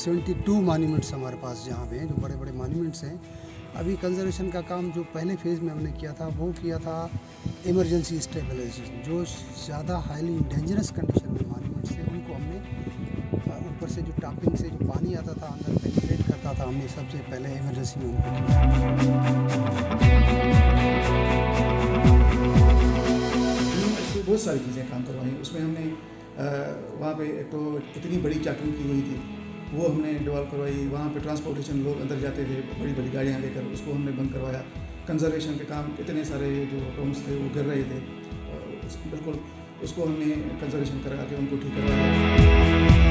72 monuments हमारे पास जहाँ पे हैं, जो बड़े बड़े मॉन्यूमेंट्स हैं। अभी कंजर्वेशन का काम जो पहले फेज़ में हमने किया था वो किया था इमरजेंसी स्टेबलाइजेशन। जो ज़्यादा हाईली डेंजरस कंडीशन में मॉन्यूमेंट्स थे उनको हमने ऊपर से जो टॉपिंग से जो पानी आता था अंदर पेनिट्रेट करता था, हमने सबसे पहले इमरजेंसी में उनको बहुत सारी चीज़ें काम करवाई। उसमें हमने वहाँ पे एक तो इतनी बड़ी चैकिंग की हुई थी, वो हमने डेवलप करवाई। वहाँ पे ट्रांसपोर्टेशन, लोग अंदर जाते थे बड़ी बड़ी गाड़ियाँ लेकर, उसको हमने बंद करवाया। कंजर्वेशन के काम, इतने सारे जो टॉम्स थे वो गिर रहे थे, बिल्कुल उसको हमने कंजर्वेशन करा के उनको ठीक करवाया।